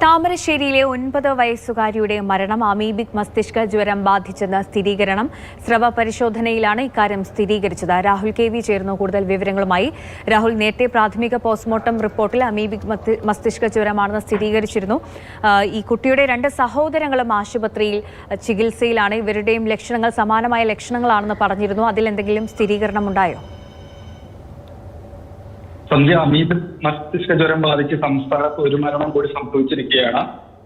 താമരശ്ശേരിയിലെ 9 വയസ്സുകാരിയുടെ മരണം അമീബിക് മസ്തിഷ്ക ജ്വരം ബാധിച്ചെന്ന സ്ഥിരീകരണം. സ്രവ പരിശോധനയിലാണ് ഇക്കാര്യം സ്ഥിരീകരിച്ചത്. രാഹുൽ KV ചേർന്നു കൂടുതൽ വിവരങ്ങളുമായി. രാഹുൽ, നേരത്തെ പ്രാഥമിക പോസ്റ്റ്മോർട്ടം റിപ്പോർട്ടിൽ അമീബിക് മസ്തിഷ്ക ജ്വരമാണെന്ന് സ്ഥിരീകരിച്ചിരുന്നു. ഈ കുട്ടിയുടെ 2 സഹോദരങ്ങളും ആശുപത്രിയിൽ ചികിത്സയിലാണ്. ഇവരുടെയും ലക്ഷണങ്ങൾ സമാനമായ ലക്ഷണങ്ങളാണെന്ന് പറഞ്ഞിരുന്നു. അതിലെന്തെങ്കിലും സ്ഥിരീകരണമുണ്ടായോ? സന്ധ്യ, അമീബിക് മസ്തിഷ്ക ജ്വരം ബാധിച്ച് സംസ്ഥാനത്ത് ഒരു മരണം കൂടി സംഭവിച്ചിരിക്കുകയാണ്.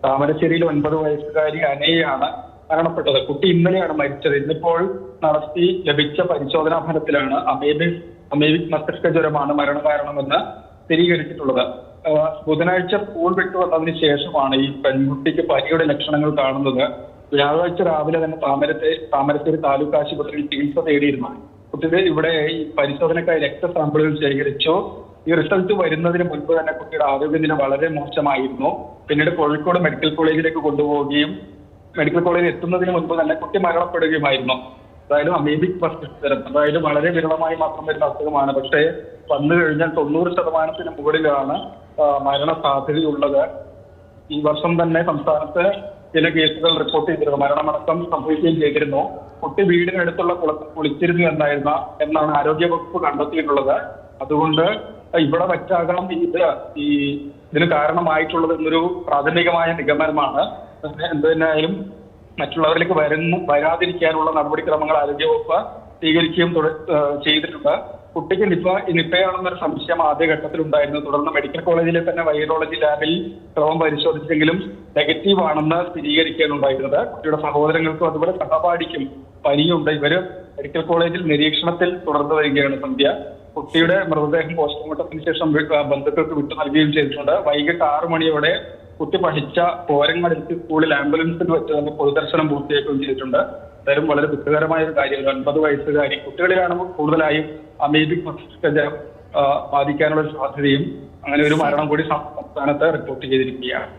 താമരശ്ശേരിയിൽ 9 വയസ്സുകാരി അനയാണ് മരണപ്പെട്ടത്. കുട്ടി ഇന്നലെയാണ് മരിച്ചത്. ഇന്നിപ്പോൾ നടത്തി ലഭിച്ച പരിശോധനാ ഫലത്തിലാണ് അമീബിക് മസ്തിഷ്ക ജ്വരമാണ് മരണകാരണമെന്ന് സ്ഥിരീകരിച്ചിട്ടുള്ളത്. ബുധനാഴ്ച സ്കൂൾ വിട്ടു വന്നതിന് ശേഷമാണ് ഈ പെൺകുട്ടിക്ക് പനിയുടെ ലക്ഷണങ്ങൾ കാണുന്നത്. വ്യാഴാഴ്ച രാവിലെ തന്നെ താമരശ്ശേരി താലൂക്ക് ആശുപത്രിയിൽ ചികിത്സ തേടിയിരുന്നു. കുട്ടിയുടെ ഇവിടെ ഈ പരിശോധനയ്ക്കായി രക്തസാമ്പിളുകൾ ശേഖരിച്ചു. ഈ റിസൾട്ട് വരുന്നതിന് മുൻപ് തന്നെ കുട്ടിയുടെ ആരോഗ്യനില വളരെ മോശമായിരുന്നു. പിന്നീട് കോഴിക്കോട് മെഡിക്കൽ കോളേജിലേക്ക് കൊണ്ടുപോവുകയും മെഡിക്കൽ കോളേജിൽ എത്തുന്നതിന് മുൻപ് തന്നെ കുട്ടി മരണപ്പെടുകയുമായിരുന്നു. അതായത് അമീബിക് മസ്തിഷ്ക ജ്വരം, അതായത് വളരെ വിരളമായി മാത്രം വരുന്ന അസുഖമാണ്. പക്ഷേ വന്നു കഴിഞ്ഞാൽ 90% മുകളിലാണ് മരണ സാധ്യതയുള്ളത്. ഈ വർഷം തന്നെ സംസ്ഥാനത്ത് ചില കേസുകൾ റിപ്പോർട്ട് ചെയ്തിരുന്നു. മരണമടക്കം സംഭവിക്കുകയും ചെയ്തിരുന്നു. കുട്ടി വീടിനടുത്തുള്ള കുളത്തിൽ കുളിച്ചിരുന്നു എന്നാണ് ആരോഗ്യവകുപ്പ് കണ്ടെത്തിയിട്ടുള്ളത്. അതുകൊണ്ട് ഇവിടെ വെച്ചാകാം ഇതിന് കാരണമായിട്ടുള്ളത് എന്നൊരു പ്രാഥമികമായ നിഗമനമാണ്. എന്തിനായാലും മറ്റുള്ളവരിലേക്ക് വരാതിരിക്കാനുള്ള നടപടിക്രമങ്ങൾ ആരോഗ്യവകുപ്പ് സ്വീകരിക്കുകയും ചെയ്തിട്ടുണ്ട്. കുട്ടിക്ക് നിപ്പയാണെന്നൊരു സംശയം ആദ്യഘട്ടത്തിൽ ഉണ്ടായിരുന്നു. തുടർന്ന് മെഡിക്കൽ കോളേജിലെ തന്നെ വൈറോളജി ലാബിൽ സ്രവം പരിശോധിച്ചെങ്കിലും നെഗറ്റീവ് ആണെന്ന് സ്ഥിരീകരിക്കാനുണ്ടായിരുന്നത്. കുട്ടിയുടെ സഹോദരങ്ങൾക്കും അതുപോലെ സഹപാഠിക്കും പനിയുണ്ട്. ഇവര് മെഡിക്കൽ കോളേജിൽ നിരീക്ഷണത്തിൽ തുടർന്നു വരികയാണ്. സന്ധ്യ, കുട്ടിയുടെ മൃതദേഹം പോസ്റ്റ്മോർട്ടത്തിന് ശേഷം ബന്ധുക്കൾക്ക് വിട്ടു നൽകുകയും ചെയ്തിട്ടുണ്ട്. വൈകിട്ട് 6 മണിയോടെ കുട്ടി പഠിച്ച പോരങ്ങാട് സ്കൂളിൽ ആംബുലൻസിൽ വെച്ച് തന്നെ പൊതുദർശനം പൂർത്തിയാക്കുകയും ചെയ്തിട്ടുണ്ട്. എന്തായാലും വളരെ ദുഃഖകരമായ ഒരു കാര്യമാണ്. 9 വയസ്സുകാരി കുട്ടികളിലാണ് കൂടുതലായും അമീബിക് മസ്തിഷ്ക ജ്വരം ബാധിക്കാനുള്ള സാധ്യതയും അങ്ങനെ ഒരു മരണം കൂടി സംസ്ഥാനത്ത് റിപ്പോർട്ട് ചെയ്തിരിക്കുകയാണ്.